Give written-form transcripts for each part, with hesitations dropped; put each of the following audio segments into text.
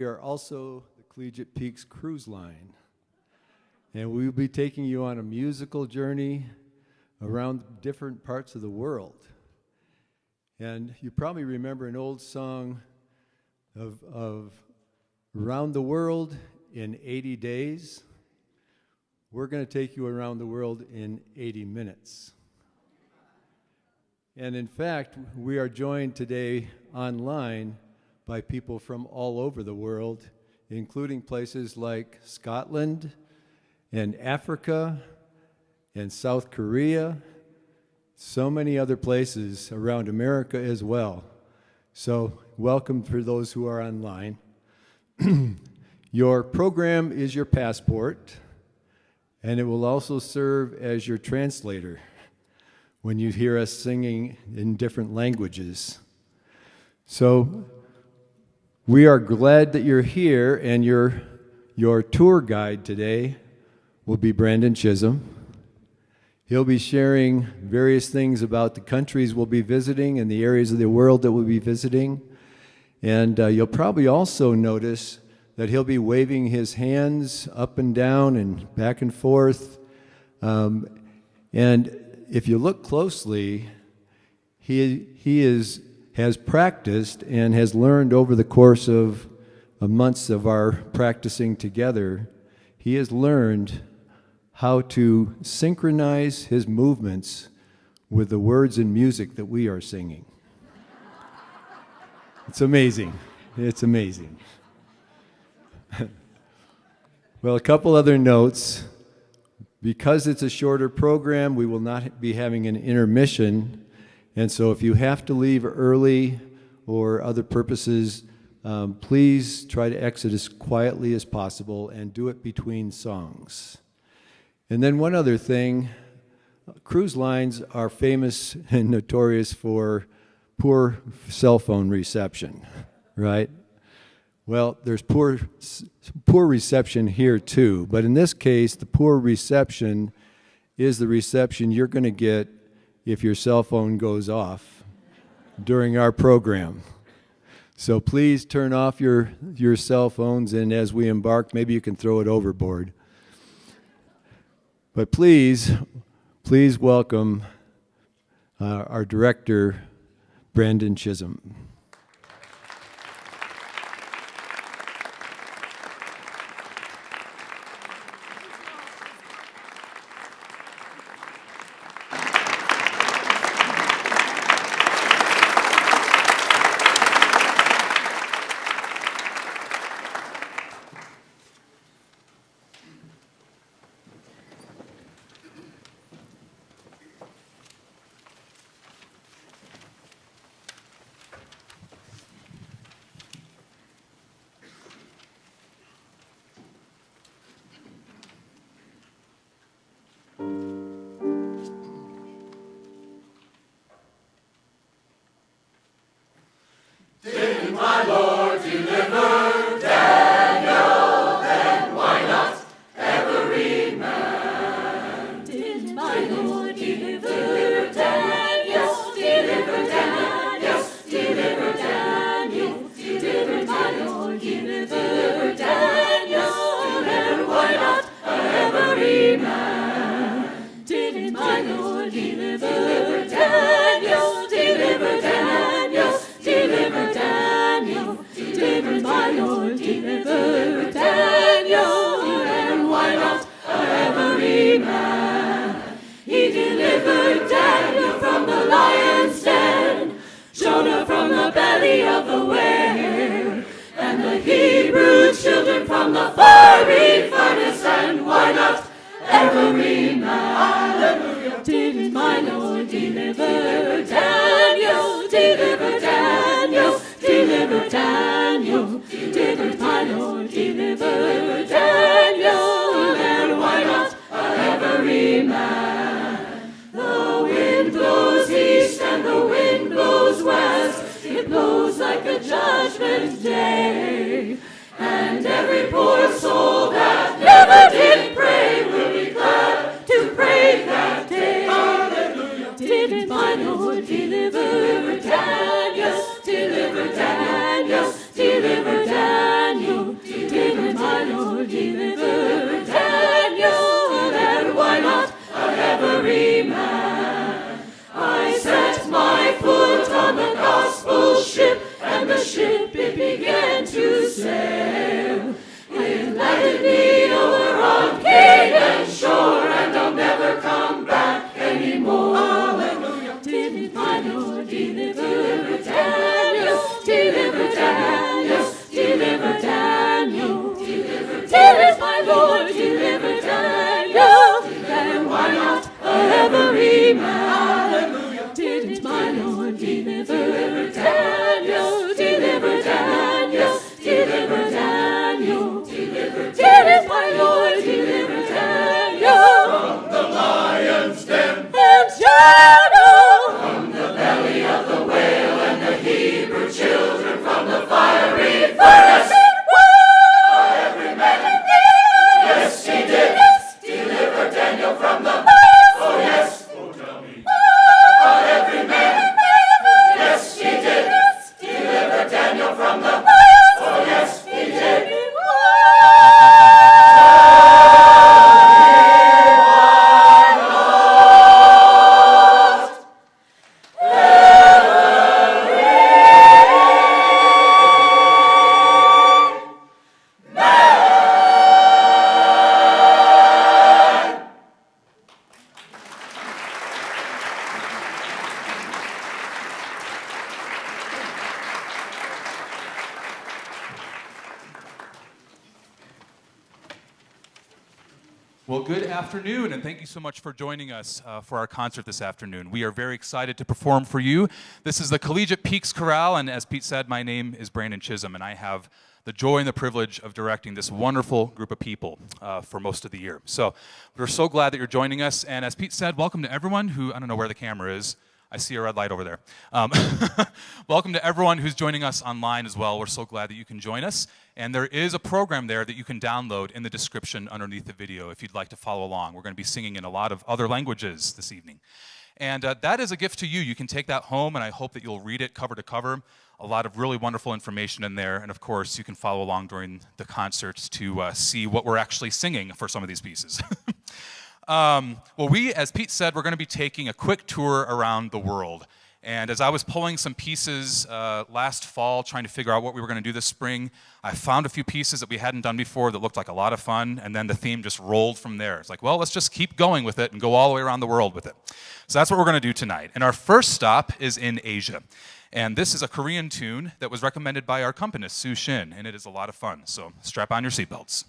We are also the Collegiate Peaks Cruise Line, and we will be taking you on a musical journey around different parts of the world. And you probably remember an old song of Around the World in 80 Days. We're going to take you around the world in 80 minutes. And in fact, we are joined today online by people from all over the world, including places like Scotland and Africa and South Korea, so many other places around America as well. So welcome for those who are online. Your program is your passport, and it will also serve as your translator when you hear us singing in different languages. So we are glad that you're here, and your tour guide today will be Brandon Chism. He'll be sharing various things about the countries we'll be visiting and the areas of the world that we'll be visiting. And you'll probably also notice that he'll be waving his hands up and down and back and forth. And if you look closely, he has practiced and has learned over the course of months of our practicing together. He has learned how to synchronize his movements with the words and music that we are singing. It's amazing. It's amazing. Well, a couple other notes. Because it's a shorter program, we will not be having an intermission. And so if you have to leave early or other purposes, please try to exit as quietly as possible and do it between songs. And then one other thing, cruise lines are famous and notorious for poor cell phone reception, right? Well, there's poor reception here too, but in this case, the poor reception is the reception you're going to get if your cell phone goes off during our program. So please turn off your cell phones, and as we embark, maybe you can throw it overboard. But please welcome our director, Brandon Chism. Did my Lord deliver Daniel, then why not every man? Did my Lord deliver Daniel, deliver Daniel, deliver Daniel, deliver my Lord deliver Daniel, then why not every man? Did my Lord deliver Daniel, deliver Daniel, deliver Daniel, deliver my Lord, deliver Daniel, and why not every man? He delivered Daniel from the lion's den, Jonah from the belly of the whale, and the Hebrew children from the fiery furnace, and why not every man? Hallelujah. Did my Lord deliver Daniel, deliver Daniel, deliver Daniel, deliver my Lord, deliver Daniel, and why not every man? The wind blows east and the wind blows west, it blows like a judgment day, and every poor soul that never did pray will be glad to pray that day. Hallelujah. Did my Lord deliver Daniel, deliver Daniel, deliver Daniel, Well, good afternoon, and thank you so much for joining us for our concert this afternoon. We are very excited to perform for you. This is the Collegiate Peaks Chorale, and as Pete said, my name is Brandon Chism, and I have the joy and the privilege of directing this wonderful group of people for most of the year. So we're so glad that you're joining us, and as Pete said, welcome to everyone who, I don't know where the camera is. I see a red light over there. Welcome to everyone who's joining us online as well. We're so glad that you can join us. And there is a program there that you can download in the description underneath the video if you'd like to follow along. We're going to be singing in a lot of other languages this evening. And that is a gift to you. You can take that home, and I hope that you'll read it cover to cover. A lot of really wonderful information in there. And of course, you can follow along during the concerts to see what we're actually singing for some of these pieces. Well, as Pete said, we're going to be taking a quick tour around the world. And as I was pulling some pieces last fall, trying to figure out what we were going to do this spring, I found a few pieces that we hadn't done before that looked like a lot of fun, and then the theme just rolled from there. It's like, well, let's just keep going with it and go all the way around the world with it. So that's what we're going to do tonight. And our first stop is in Asia. And this is a Korean tune that was recommended by our accompanist, Shin, and it is a lot of fun. So strap on your seatbelts.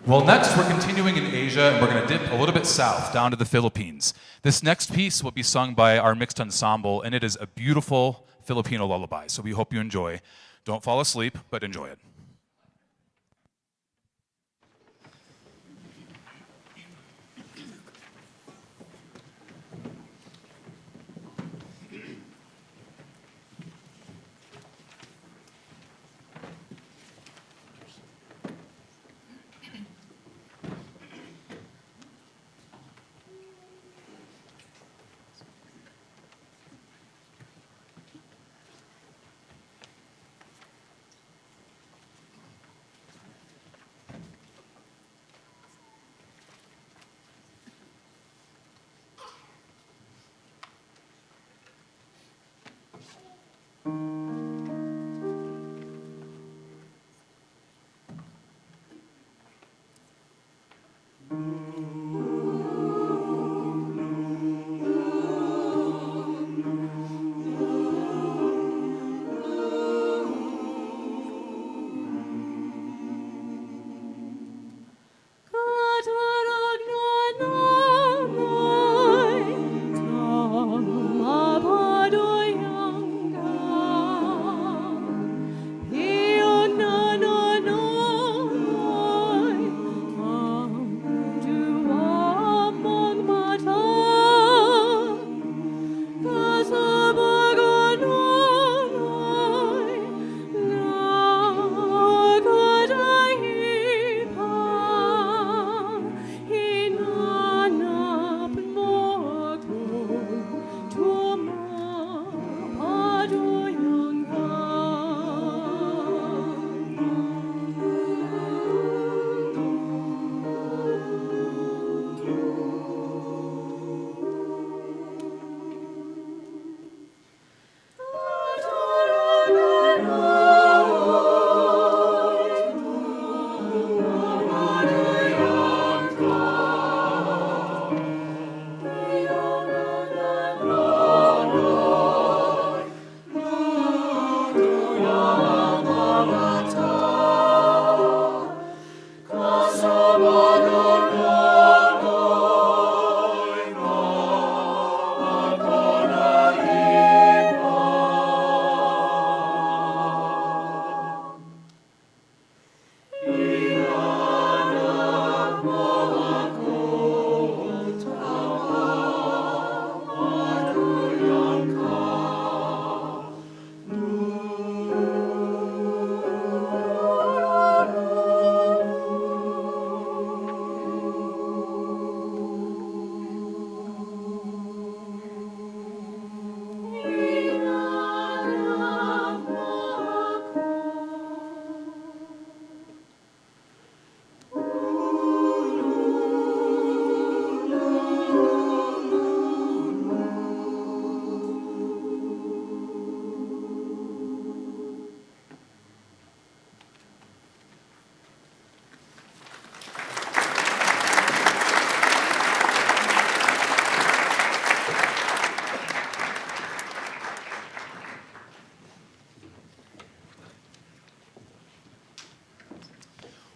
Well, next we're continuing in Asia, and we're going to dip a little bit south, down to the Philippines. This next piece will be sung by our mixed ensemble, and it is a beautiful Filipino lullaby, so we hope you enjoy. Don't fall asleep, but enjoy it.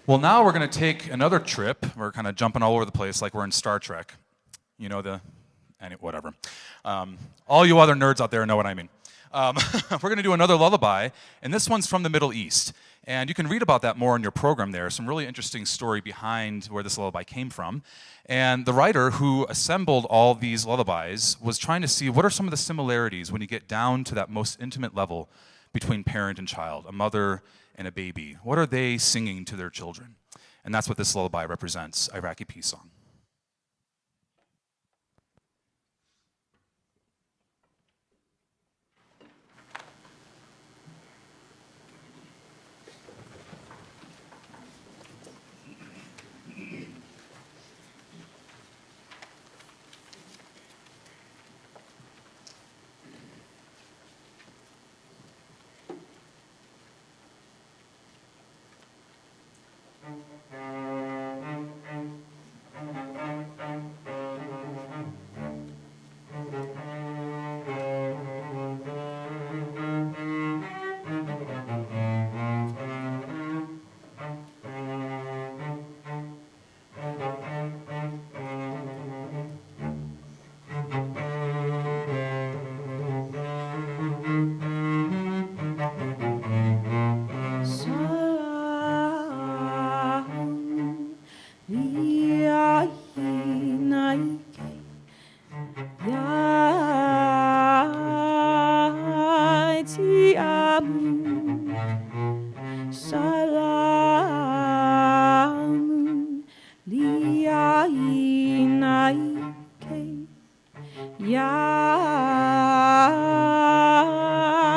Well, now we're going to take another trip. We're kind of jumping all over the place like we're in Star Trek. You know whatever. All you other nerds out there know what I mean. We're going to do another lullaby, and this one's from the Middle East. And you can read about that more in your program there. Some really interesting story behind where this lullaby came from. And the writer who assembled all these lullabies was trying to see what are some of the similarities when you get down to that most intimate level between parent and child, a mother and a baby. What are they singing to their children? And that's what this lullaby represents, Iraqi peace song.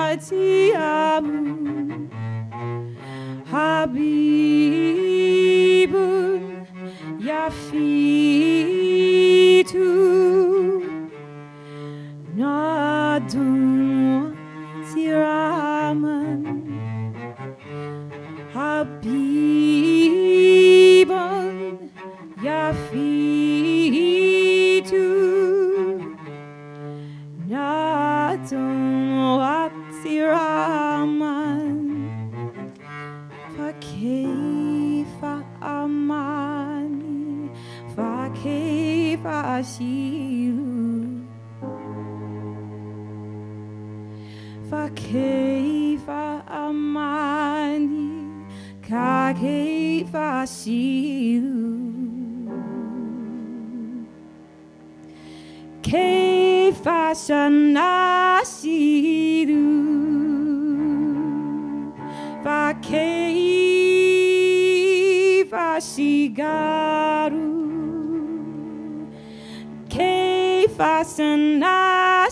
atiamu habibun yafitu nadun tiraman habibun yafitu nadun tiraman fakeifa amani fakeifa ashiru fakeifa amani kakeifa ashiru keifa shanashiru fakeifa shigaru keifa shanashiru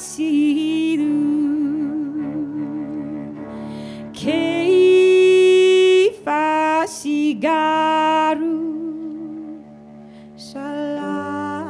keifa shigaru shalamu.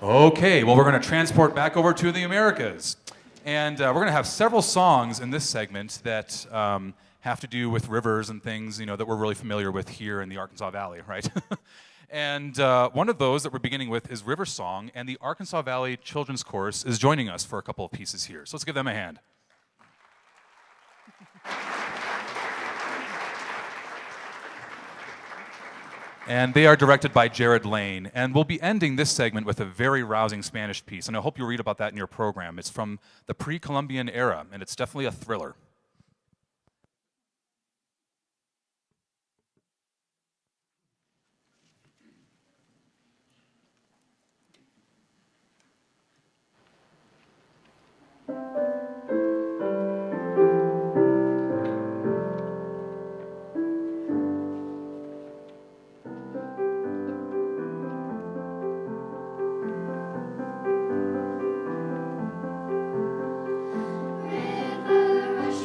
Okay, well, we're going to transport back over to the Americas. And we're going to have several songs in this segment that have to do with rivers and things, you know, that we're really familiar with here in the Arkansas Valley, right? And one of those that we're beginning with is River Song, and the Arkansas Valley Children's Chorus is joining us for a couple of pieces here. So let's give them a hand. And they are directed by Jared Lane. And we'll be ending this segment with a very rousing Spanish piece. And I hope you'll read about that in your program. It's from the pre-Columbian era, and it's definitely a thriller. River rushing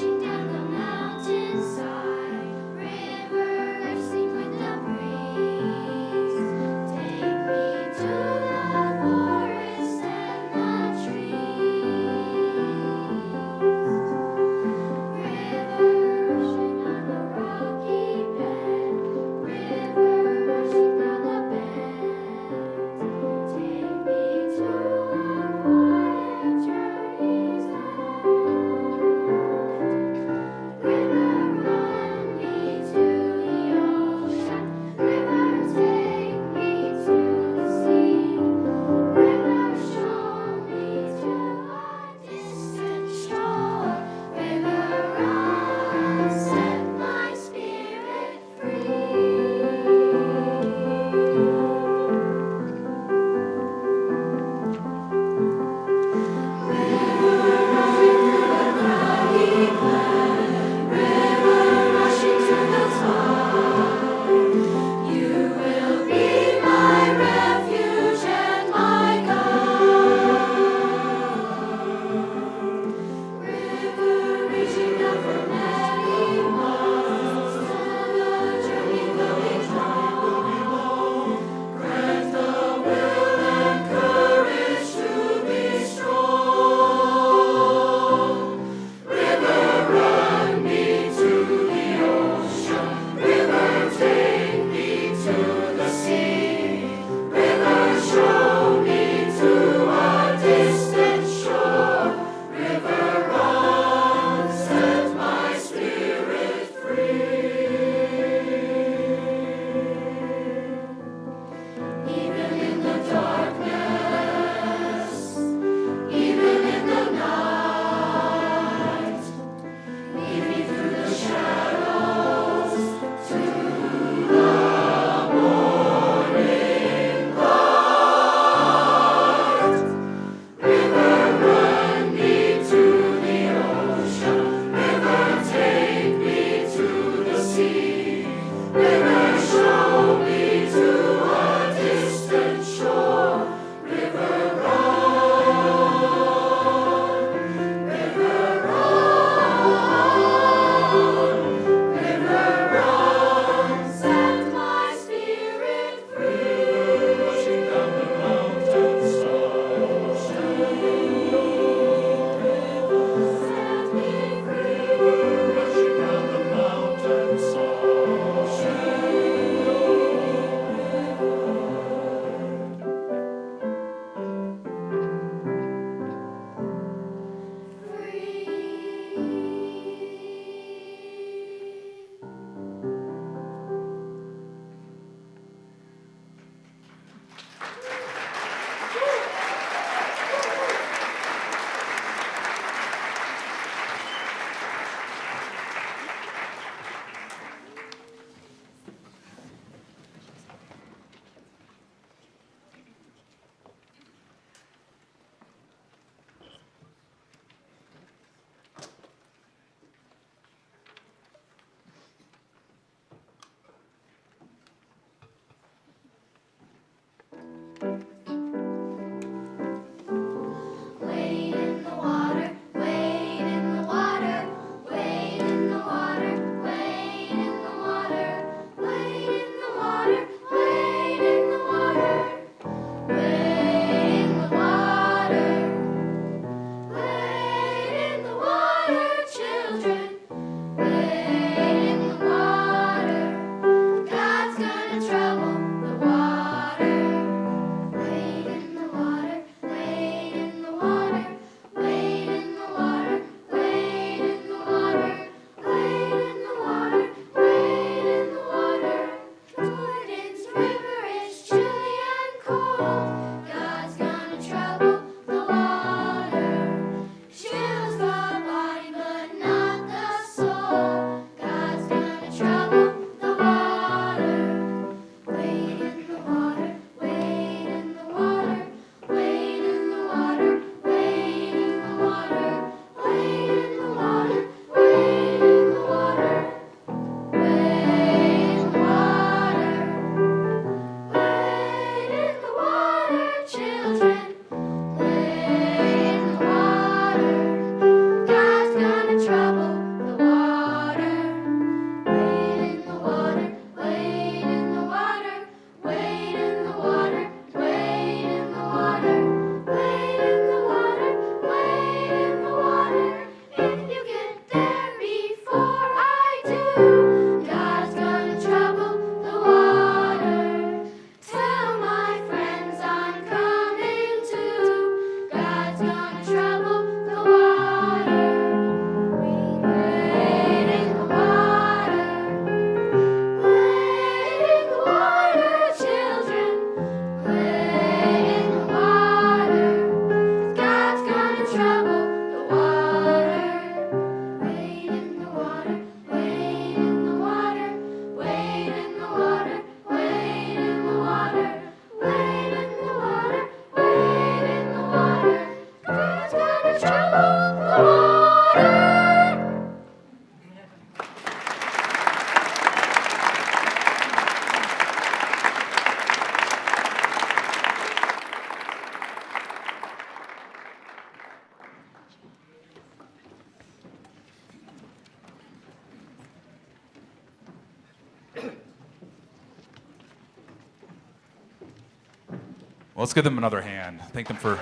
Well, let's give them another hand. Thank them for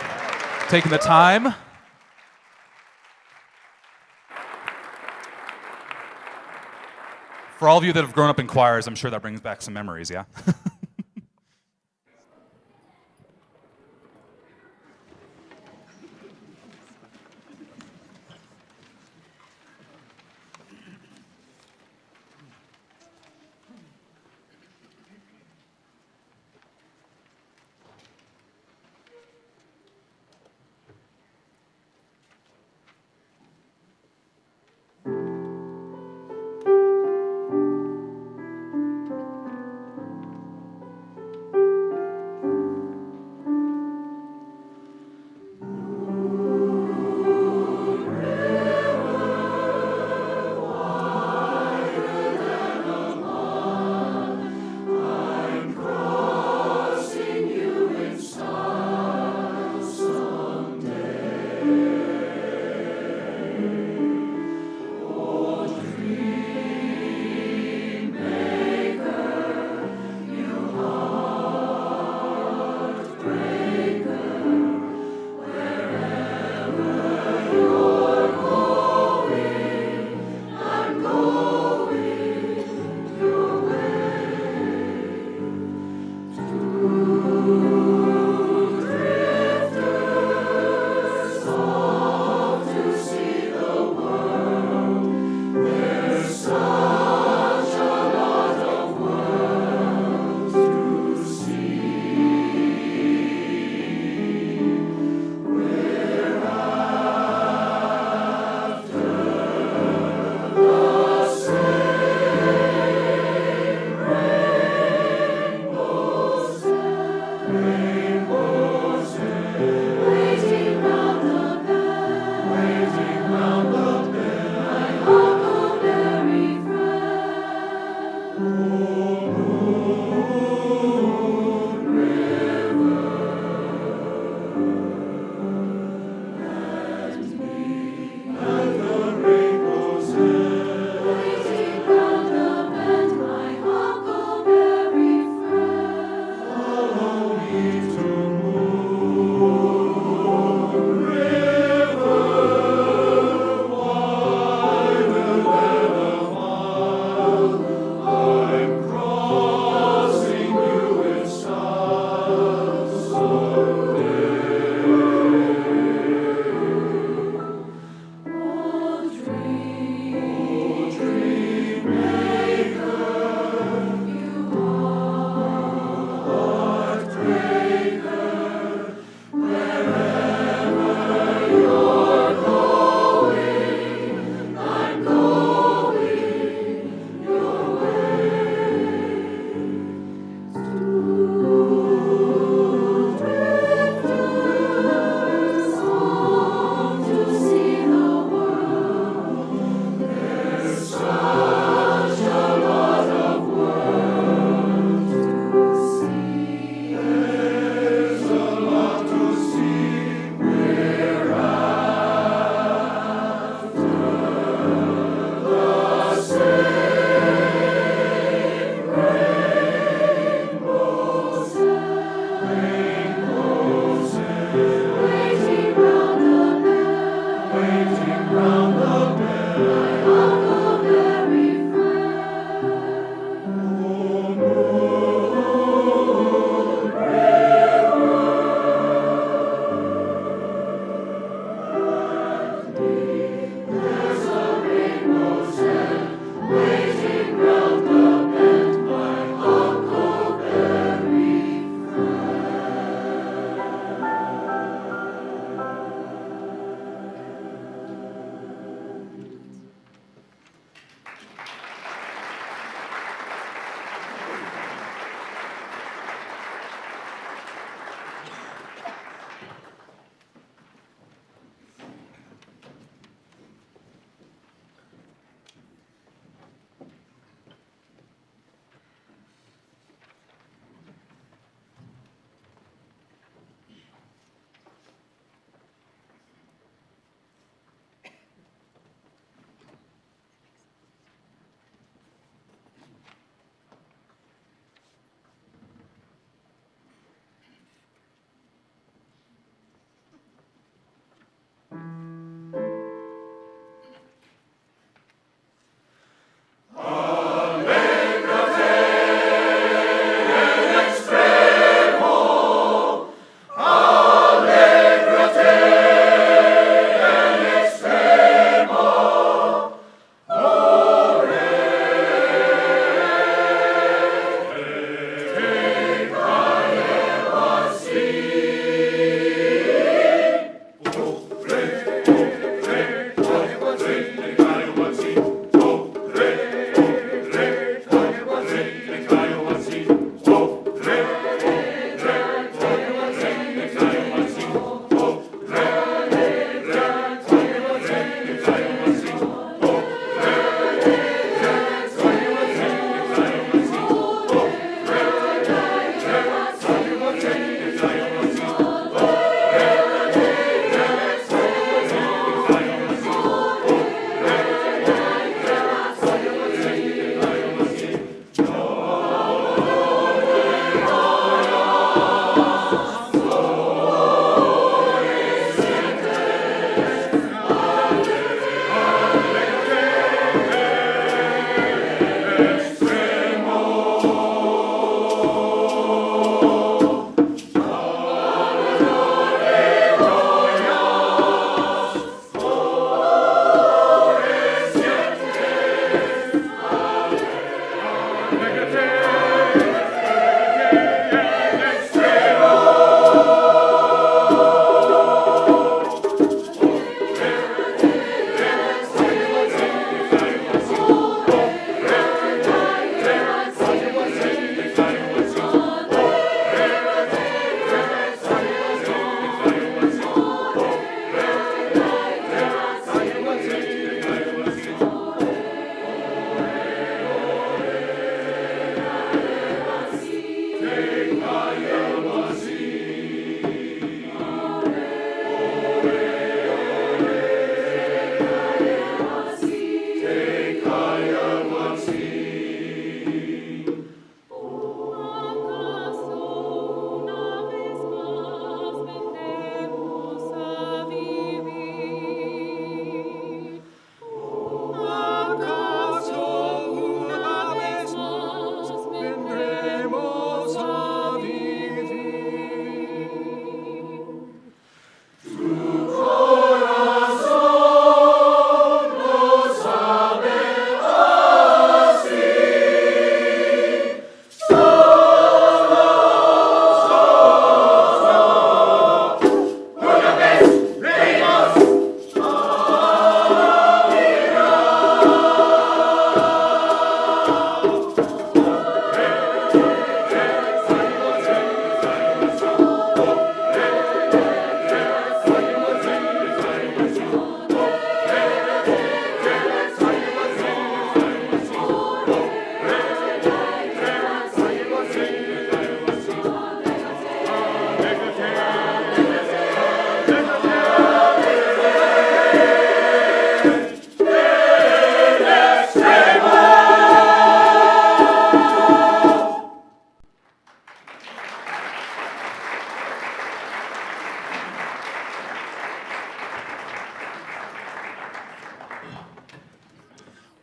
taking the time. For all of you that have grown up in choirs, I'm sure that brings back some memories, yeah?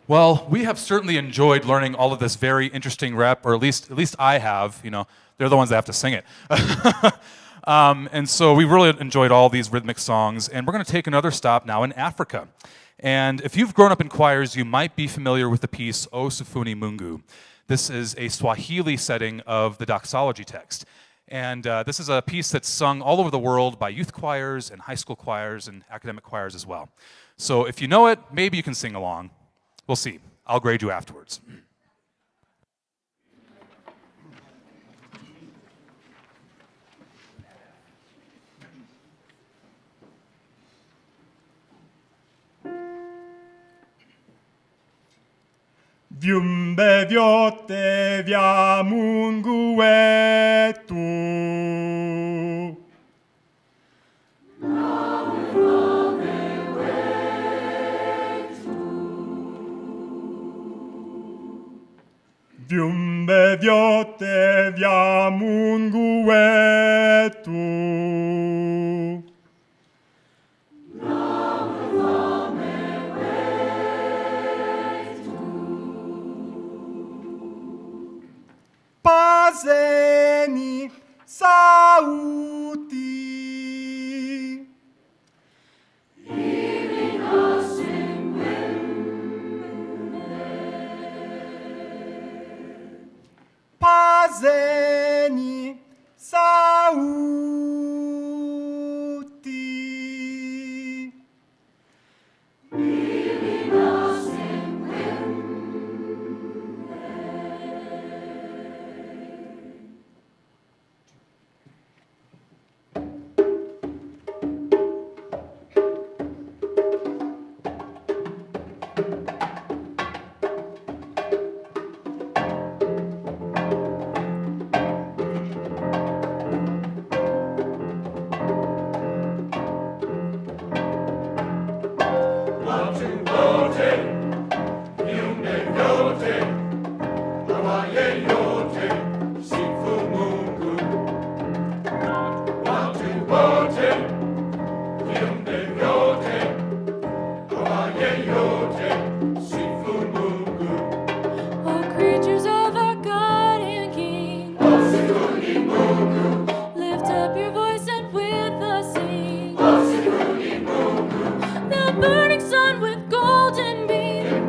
Well, we have certainly enjoyed learning all of this very interesting rep, or at least I have. You know, they're the ones that have to sing it. And so we really enjoyed all these rhythmic songs, and we're going to take another stop now in Africa. And if you've grown up in choirs, you might be familiar with the piece O Sifuni Mungu. This is a Swahili setting of the doxology text. And this is a piece that's sung all over the world by youth choirs and high school choirs and academic choirs as well. So if you know it, maybe you can sing along. We'll see. I'll grade you afterwards. Viumbe vyote vya Mungu wetu. Viumbe vyote vya Mungu wetu. Pazeni sauti. Pazeni sauti. All creatures of our God and King, lift up your voice and with us sing. The burning sun with golden beam,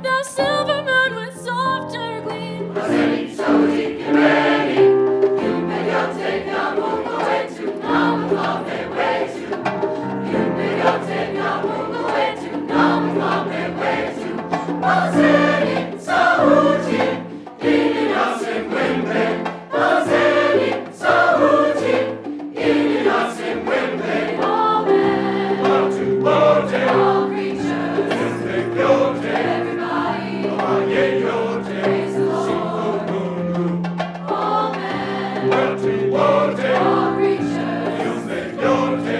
the silver moon with softer gleam. All creatures, everybody, praise the Lord. All men, all creatures, everybody,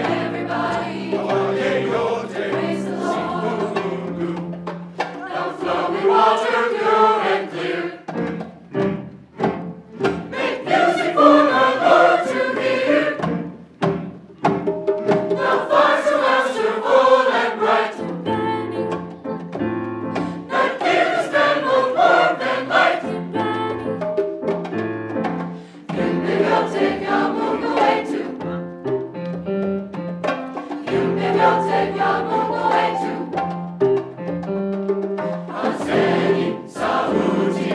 praise the Lord. The flowing water pure and clear, make music for our Lord to hear. The fire celestial full and bright, that give us then both warmth and light. Biblioteca Mungu wetu, Biblioteca Mungu wetu. Pazeni sauti,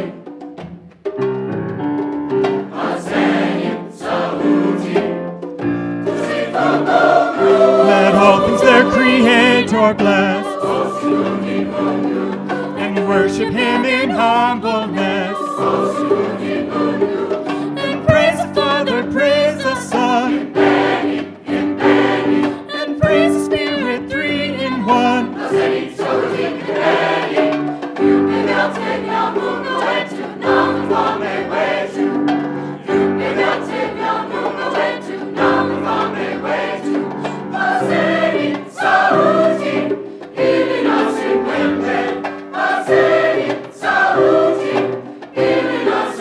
pazeni sauti, tusifu Mungu. Let all things their Creator bless, and worship Him in humbleness. And praise the Father, praise the Son, and praise the Spirit, three in one. Biblioteca Mungu wetu, na mfalme wetu. Biblioteca Mungu wetu, na mfalme wetu. Pazeni sauti, ili nasi mwimbe. Pazeni sauti, ili nasi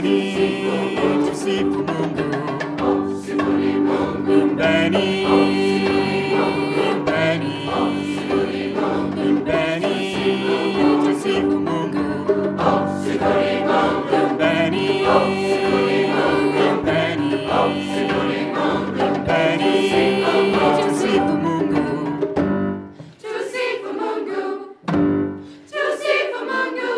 Tusifu Mungu, imbeni, imbeni, imbeni, tusifu Mungu, imbeni, imbeni, imbeni, tusifu Mungu. Tusifu Mungu, tusifu Mungu.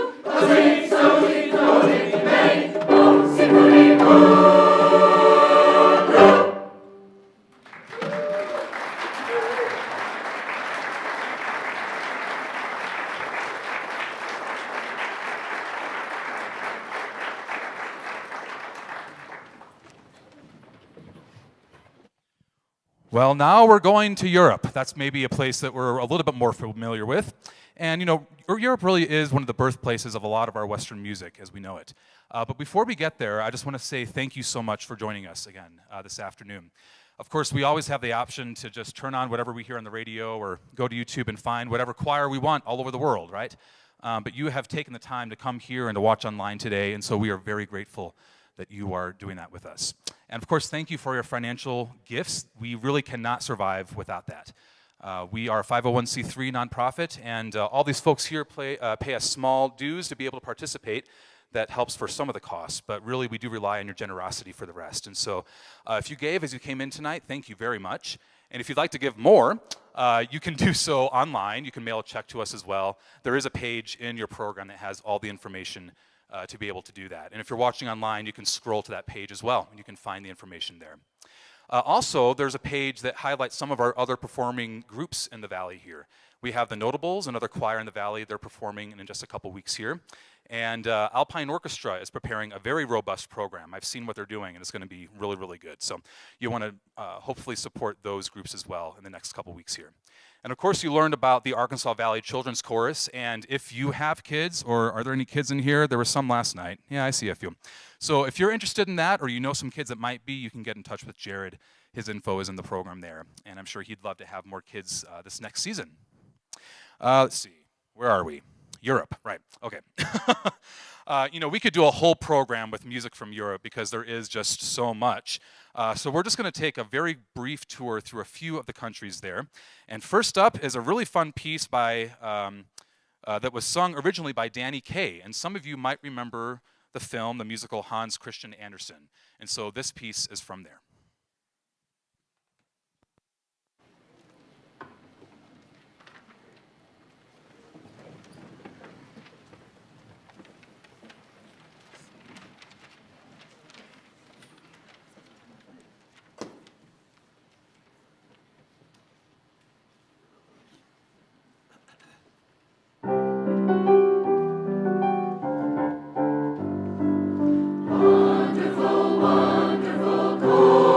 Well, now we're going to Europe. That's maybe a place that we're a little bit more familiar with. And you know, Europe really is one of the birthplaces of a lot of our Western music as we know it. But before we get there, I just want to say thank you so much for joining us again this afternoon. Of course, we always have the option to just turn on whatever we hear on the radio or go to YouTube and find whatever choir we want all over the world, right? But you have taken the time to come here and to watch online today, and so we are very grateful that you are doing that with us. And of course, thank you for your financial gifts. We really cannot survive without that. We are a 501c3 nonprofit, and all these folks here pay us small dues to be able to participate. That helps for some of the costs, but really we do rely on your generosity for the rest. And so if you gave as you came in tonight, thank you very much. And if you'd like to give more, you can do so online. You can mail a check to us as well. There is a page in your program that has all the information to be able to do that. And if you're watching online, you can scroll to that page as well, and you can find the information there. Also, there's a page that highlights some of our other performing groups in the Valley here. We have the Notables, another choir in the Valley. They're performing in just a couple weeks here. And Alpine Orchestra is preparing a very robust program. I've seen what they're doing, and it's going to be really, really good. So you want to hopefully support those groups as well in the next couple weeks here. And of course, you learned about the Arkansas Valley Children's Chorus. And if you have kids, or are there any kids in here? There were some last night. Yeah, I see a few. So if you're interested in that, or you know some kids that might be, you can get in touch with Jared. His info is in the program there. And I'm sure he'd love to have more kids this next season. Let's see. Where are we? Europe, right, okay. You know, we could do a whole program with music from Europe because there is just so much. So we're just going to take a very brief tour through a few of the countries there. And first up is a really fun piece by, that was sung originally by Danny Kaye. And some of you might remember the film, the musical Hans Christian Andersen. And so this piece is from there. Wonderful, wonderful chorus.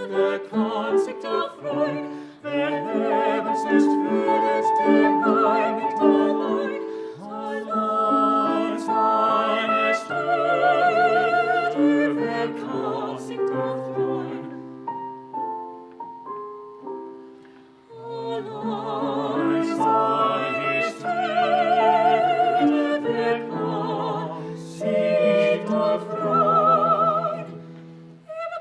der Konzigt erfreut, der Lebenslicht würdet der Heilig allein, allein seine Stelle, der Konzigt erfreut. Allein seine Stelle, der Konzigt erfreut.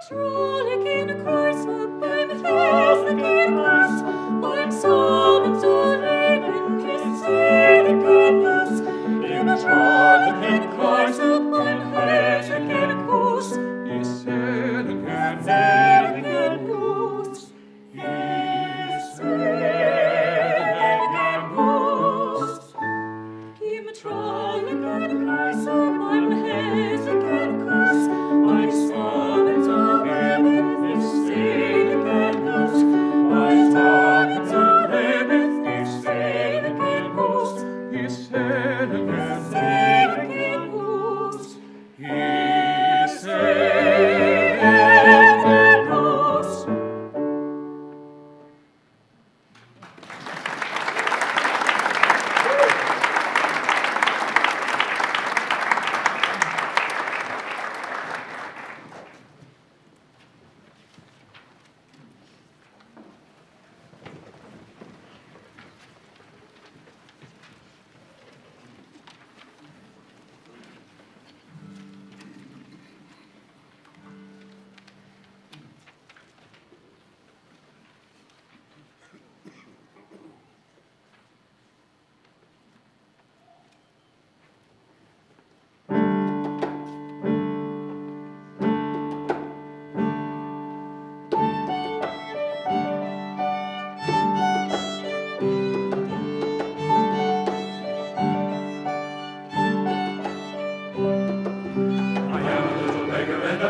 Trolig in der Kreise, beim Felsen in Weiß, beim Samen zu leben, ist selig Gottes. Immer trolig in der Kreise, beim Felsen in Kuss, ist selig Gottes. Ist selig Gottes. Immer trolig in der Kreise, beim Felsen in Kuss, beim Samen zu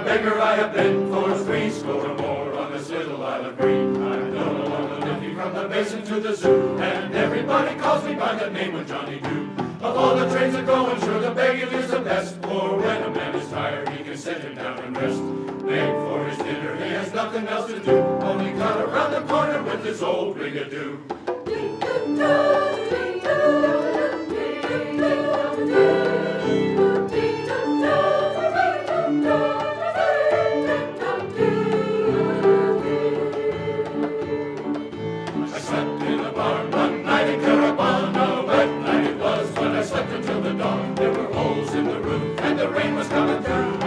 beggar I have been for threescore or more on this little isle of green. I've known along the Liffey from the basin to the zoo, and everybody calls me by that name when Johnny do. Of all the trades that go, and sure the begging is the best, for when a man is tired he can sit him down and rest. Beg for his dinner, he has nothing else to do, only cut around the corner with his old rig-a-doo.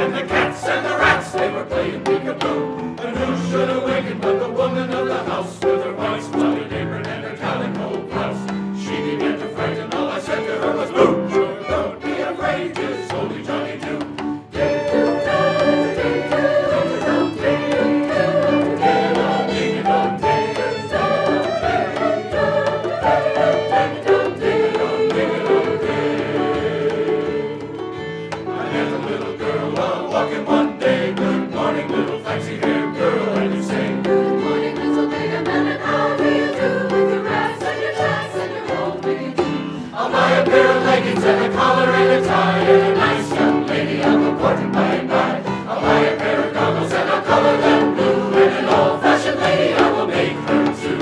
And the cats and the rats, they were playing peekaboo. And who should awaken but the woman of the house, with her white spotted apron and her calico blouse. She began to frighten, all I said to her was, "Boo! Sure, don't be afraid, it's only Johnny Doo." And a collar and a tie, and a nice young lady I'll go courting by and by. I'll buy a pair of goggles and I'll color them blue, and an old-fashioned lady I will make her too.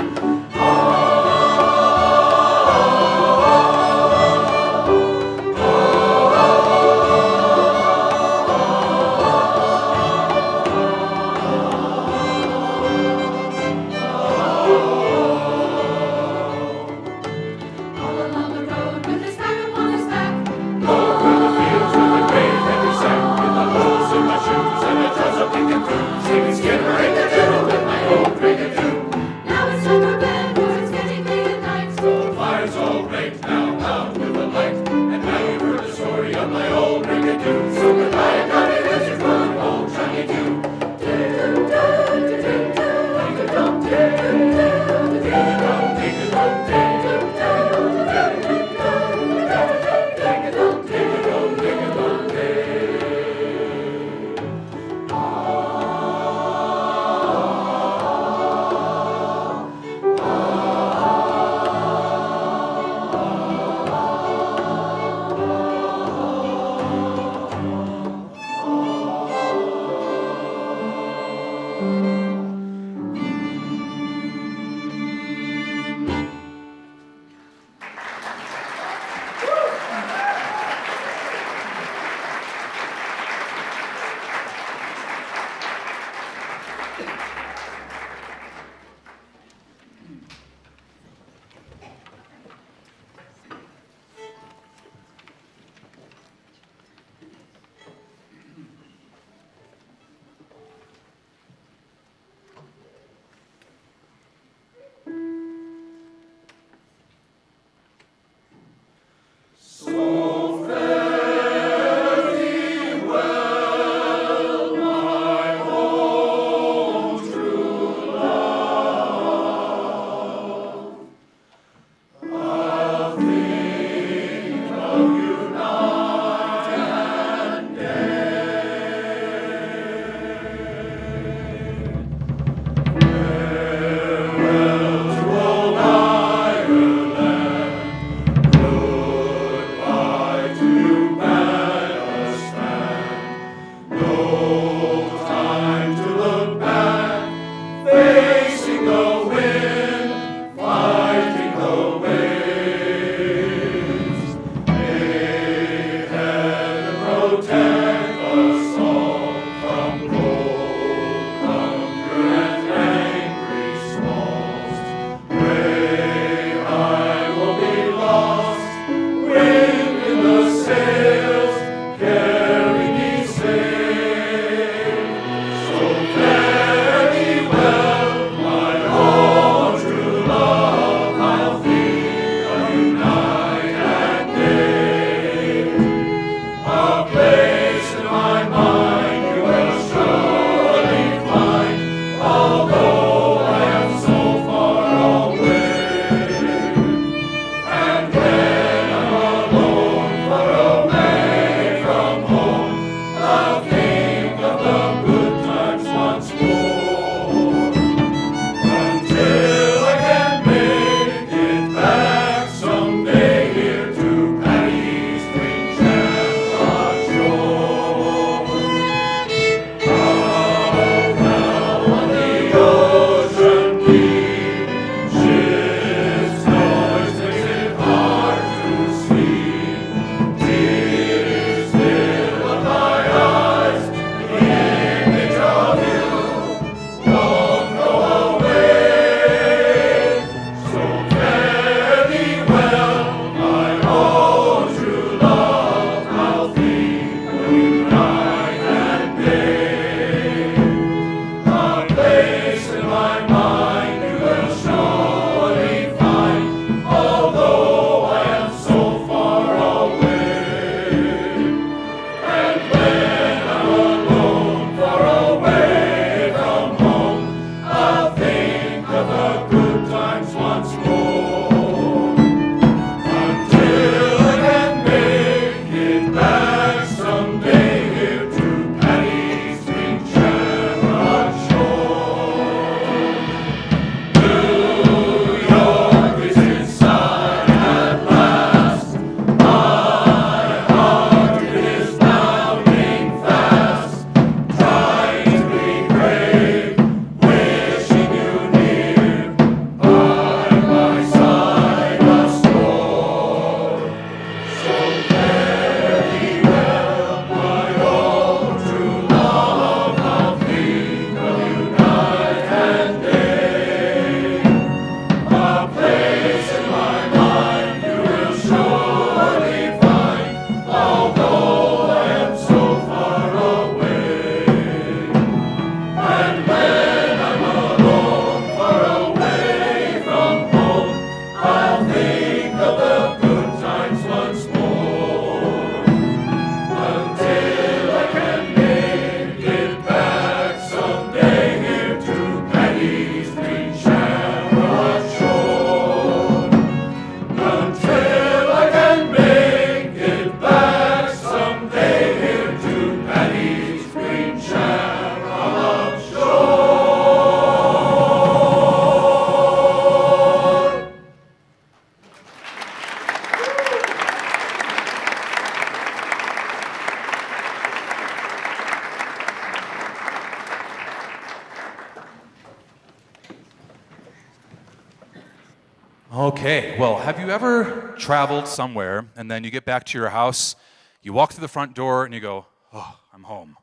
Okay, well, have you ever traveled somewhere and then you get back to your house, you walk through the front door and you go, oh, I'm home.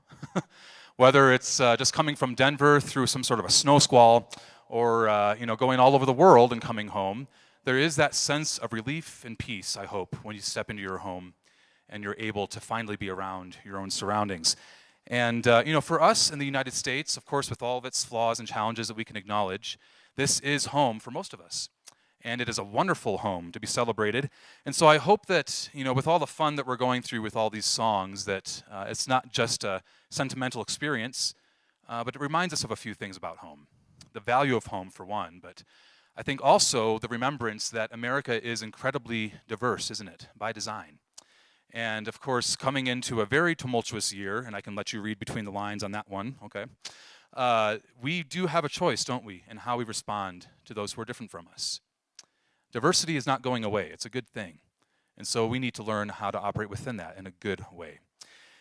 Whether it's just coming from Denver through some sort of a snow squall or going all over the world and coming home, there is that sense of relief and peace, I hope, when you step into your home and you're able to finally be around your own surroundings. And, for us in the United States, of course, with all of its flaws and challenges that we can acknowledge, this is home for most of us. And it is a wonderful home to be celebrated. And so I hope that, with all the fun that we're going through with all these songs, that it's not just a sentimental experience, but it reminds us of a few things about home. The value of home, for one, but I think also the remembrance that America is incredibly diverse, isn't it, by design. And of course, coming into a very tumultuous year, and I can let you read between the lines on that one, okay? We do have a choice, don't we, in how we respond to those who are different from us. Diversity is not going away. It's a good thing. And so we need to learn how to operate within that in a good way.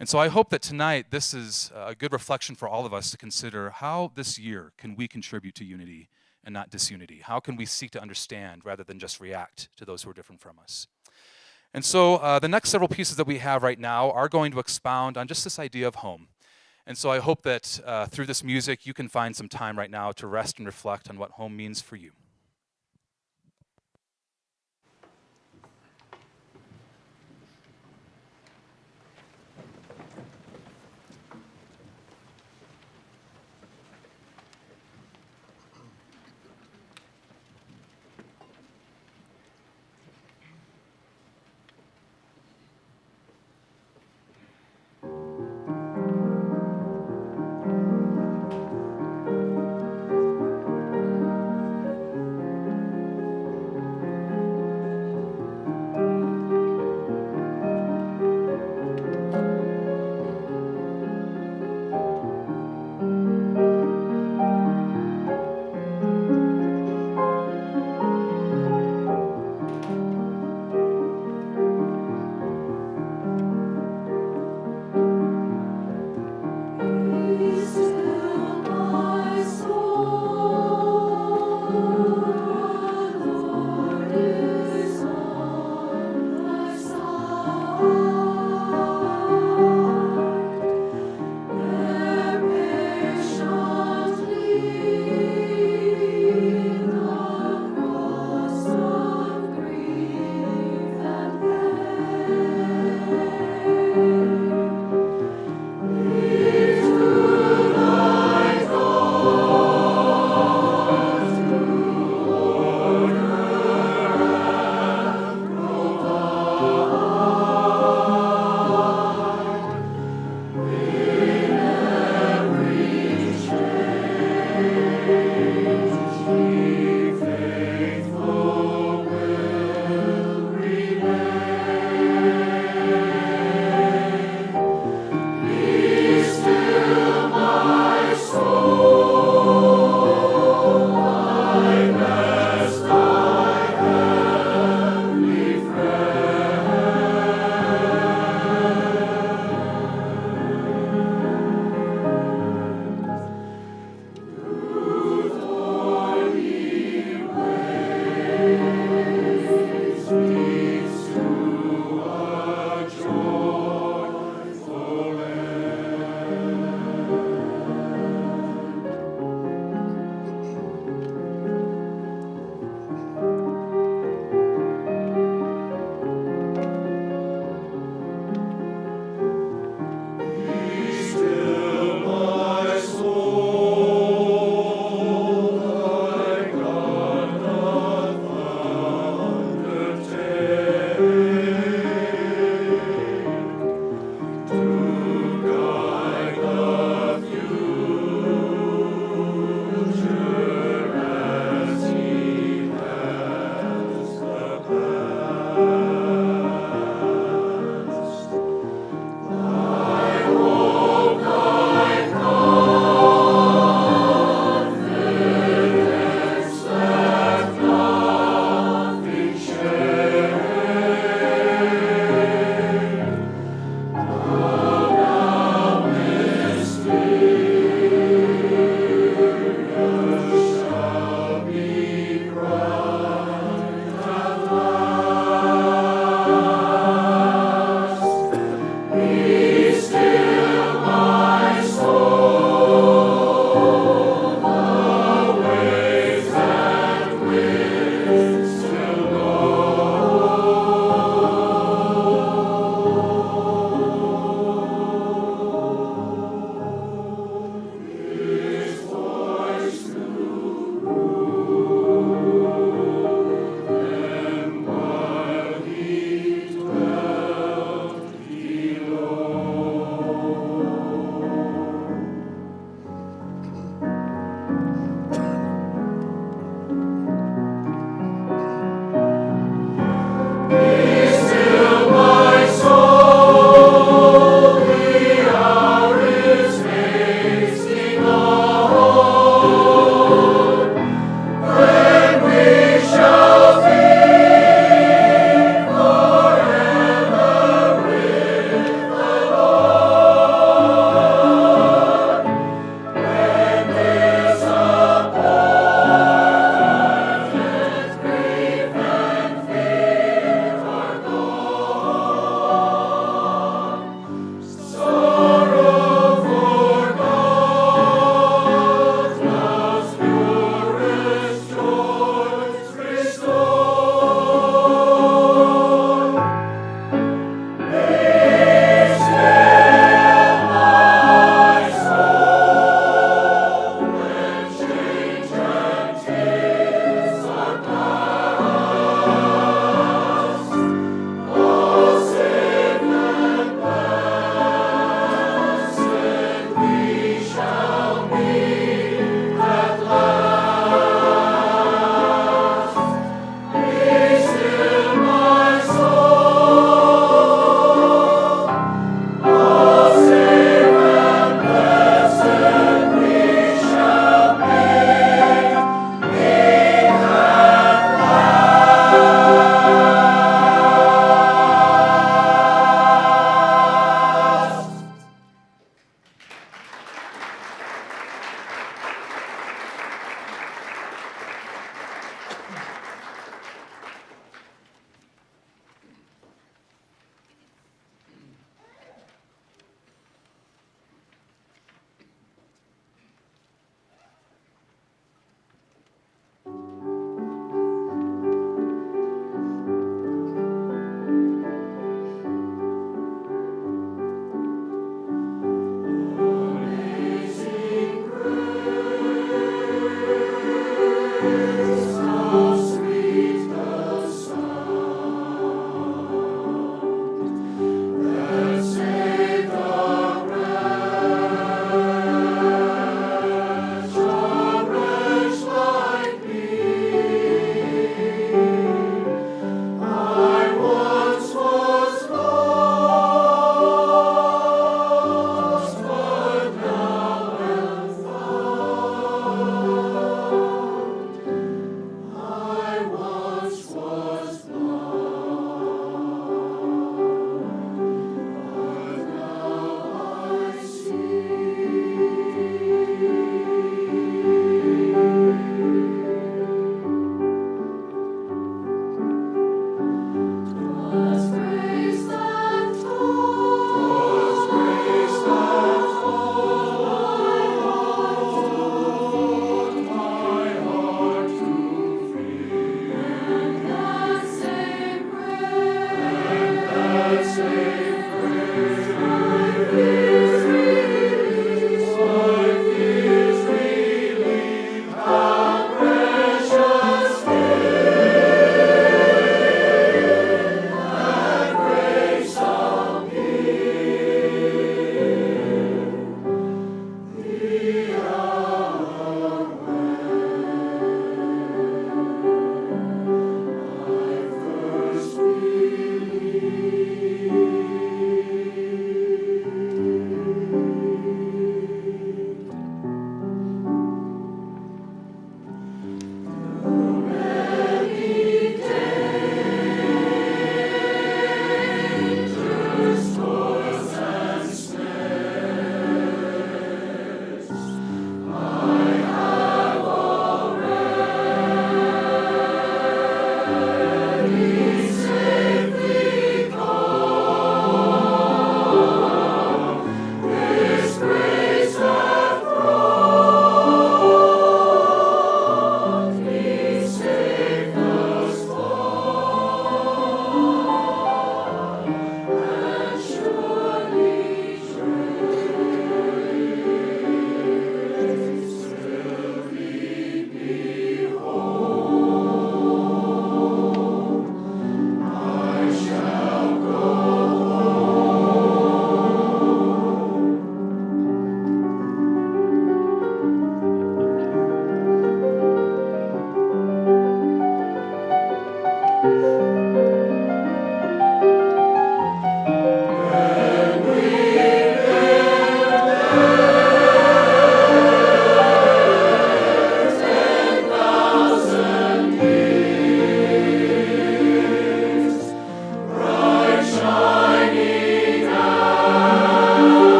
And so I hope that tonight this is a good reflection for all of us to consider how this year can we contribute to unity and not disunity? How can we seek to understand rather than just react to those who are different from us? And so the next several pieces that we have right now are going to expound on just this idea of home. And so I hope that through this music you can find some time right now to rest and reflect on what home means for you.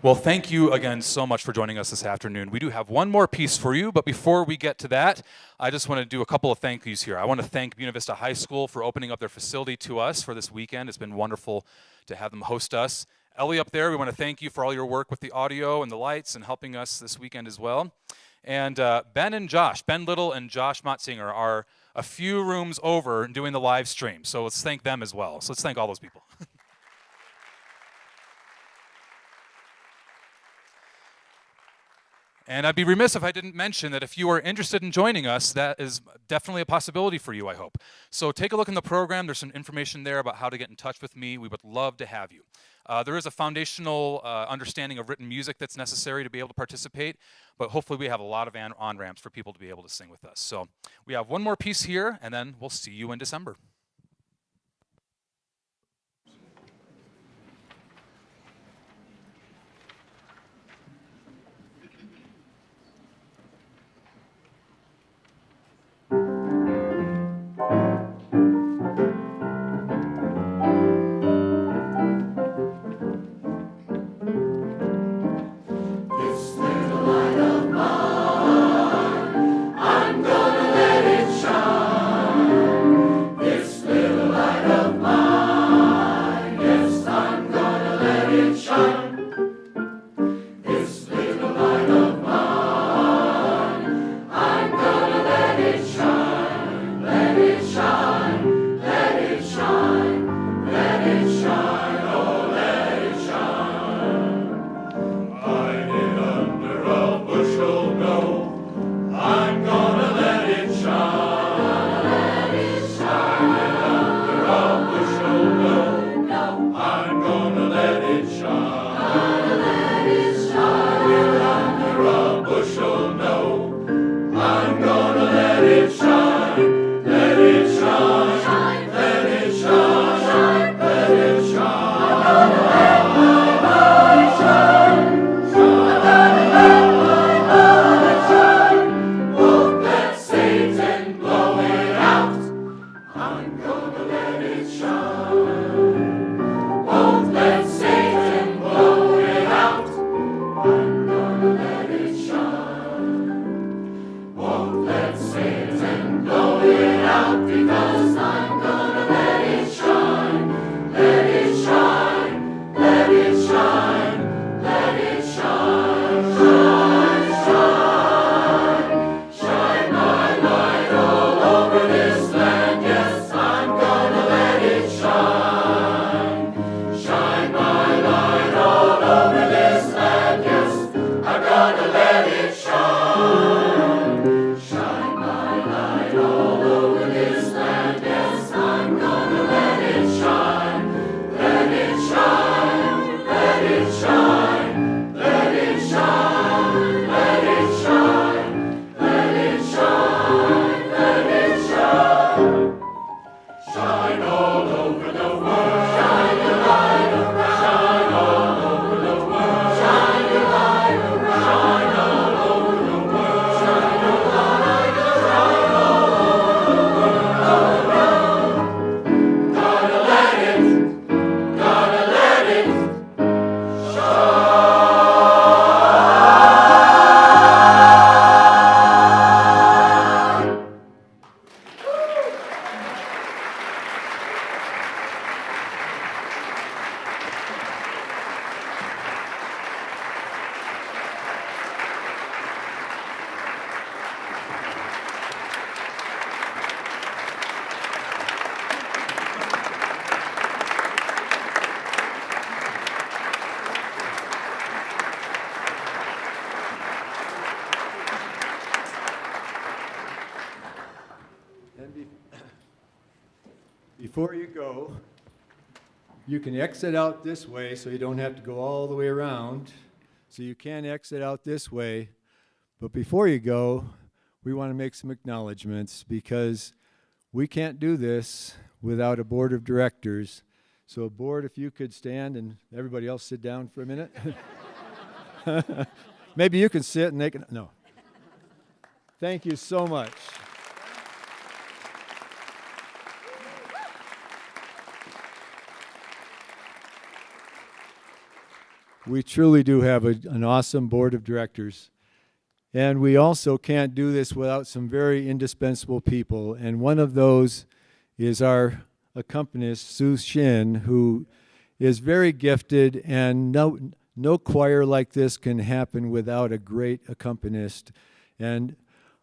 Well, thank you again so much for joining us this afternoon. We do have one more piece for you, but before we get to that, I just want to do a couple of thank yous here. I want to thank Buena Vista High School for opening up their facility to us for this weekend. It's been wonderful to have them host us. Ellie up there, we want to thank you for all your work with the audio and the lights and helping us this weekend as well. And Ben and Josh, Ben Little and Josh Motzinger are a few rooms over doing the live stream. So let's thank them as well. So let's thank all those people. And I'd be remiss if I didn't mention that if you are interested in joining us, that is definitely a possibility for you, I hope. So take a look in the program. There's some information there about how to get in touch with me. We would love to have you. There is a foundational understanding of written music that's necessary to be able to participate, but hopefully we have a lot of on-ramps for people to be able to sing with us. So we have one more piece here, and then we'll see you in December. Before you go, you can exit out this way so you don't have to go all the way around. So you can exit out this way. But before you go, we want to make some acknowledgments because we can't do this without a board of directors. So board, if you could stand and everybody else sit down for a minute. Maybe you can sit and they can, no. Thank you so much. We truly do have an awesome board of directors. And we also can't do this without some very indispensable people. And one of those is our accompanist, Shin, who is very gifted, and no choir like this can happen without a great accompanist. And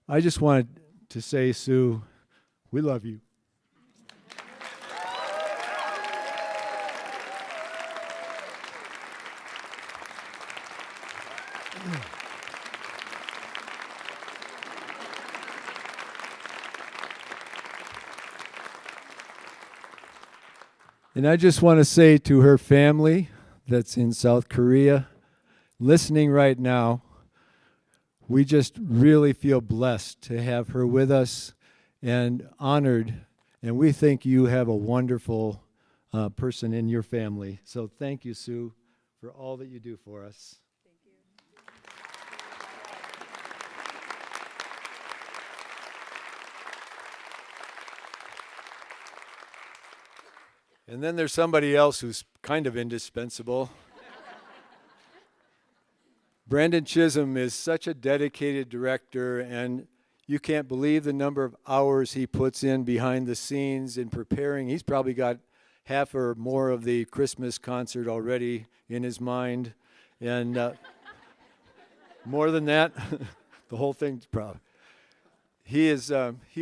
I just wanted to say, Sue, we love you. And I just want to say to her family that's in South Korea, listening right now, we just really feel blessed to have her with us and honored. And we think you have a wonderful person in your family. So thank you, Sue, for all that you do for us. And then there's somebody else who's kind of indispensable. Brandon Chism is such a dedicated director, and you can't believe the number of hours he puts in behind the scenes in preparing. He's probably got half or more of the Christmas concert already in his mind, and more than that, the whole thing's probably. He is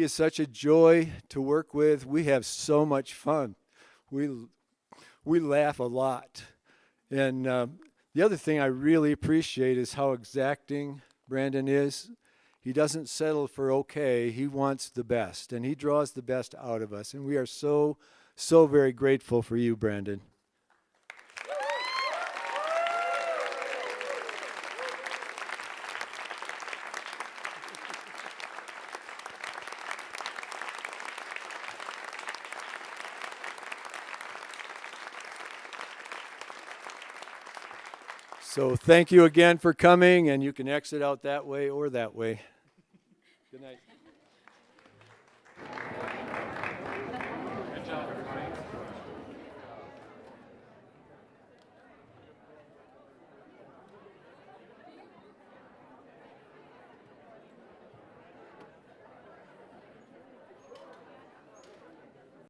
such a joy to work with. We have so much fun. We laugh a lot. And the other thing I really appreciate is how exacting Brandon is. He doesn't settle for okay. He wants the best, and he draws the best out of us. And we are so, so very grateful for you, Brandon. So thank you again for coming, and you can exit out that way or that way. Good night.